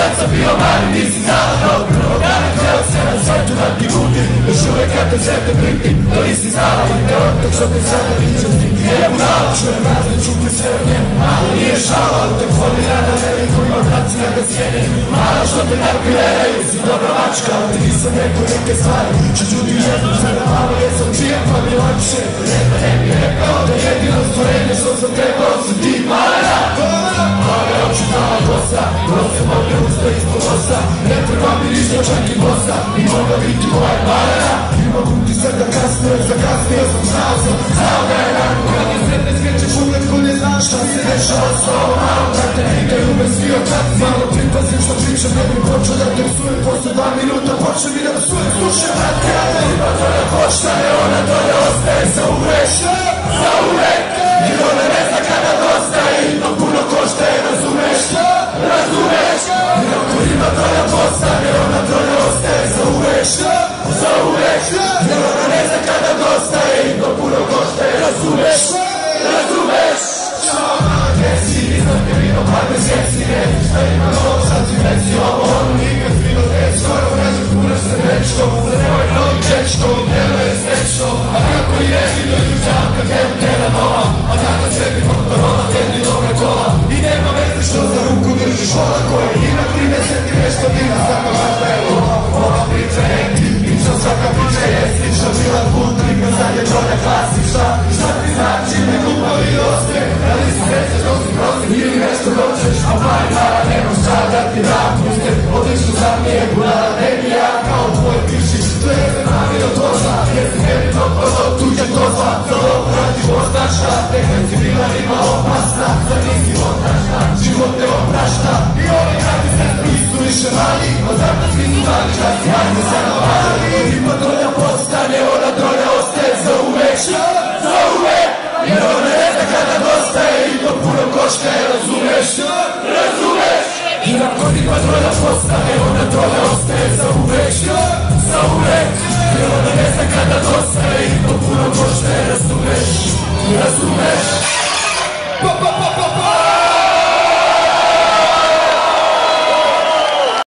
kad sam bio mali nisi znala dobro. Ogane htjela se na svetu da ti budi, još uvek kad te sve te priti, to nisi znala. I te otak što te sada viđam ti njemu nala. Čujem razne čuti sve o njemu, malo nije šala. Ali te voli rada veliko ima braci na ga sjede. Malo što te napileraju, si dobra mačka. Ali ti nisam rekao neke stvari, što čuti jednom sve da malo jesam čija pa mi lakše. Ne mi rekao da jedino stvorenje što sam trebao su ti malena. Male oči mala kosa, brose mogle usta ispod nosa. Ne treba mi ništa čak i bosa, i moga biti moja malena. Imam utisak da zakasnio sam, znao da je rano. Kad je sretne skrećeš uvek ko ne znaš šta se dešava s ovo malo. Brate, nikaj ume svi od kad malo pripazim što pričam, ne bi počeo da te psujem. Posle 2 minuta počne mi da psujem. Slušaj, brate, ja da ima dolja koštane, ona dolja ostaje za uvek. Za uvek, jer ona ne zna kada dosta je i to puno košta je, razumeš? Razumeš? Jer ako ima dolja postane, ona dolja ostaje za uvek. Za uvek, jer ona ne zna kada dosta je i to puno košta je, razumeš? Razumeš? Gde si, iznad te vino, pa bez jesi, ne znam šta ima novo, sad si reci ovo, ono nikad fino, ne skoro vrađa kuraš se rečko, za nemoj novi čečko, delo je srećno, a kako i jedino ljučanka, gdje tela nova, a tata sebi motorona, tebi dobre kola, i nema veze što za ruku držiš vola koja ima 30 i nešto dina, svaka važda je ova priča je tipična, svaka priča je slična, bila putrika, sad je dolja klasična, šta ti znači, ne glupavi osme, da li si srećeš, dok si prosek ili nešto doćeš, a majmara, nemaš čar da ti dam puste, odlično sam nije budala, ne bi ja kao tvoj piši, to je se mami od došla, jer si tebi dopalo tuđe dozla, za ovo radi postašta, nekad si bila ima opasna, sad nisi otašta, život te oprašta, i ovi krati sestru nisu više mali, a zato svi su znali šta si, ajde se navali, ima dolja postane, ona dolja ostaje za uvek.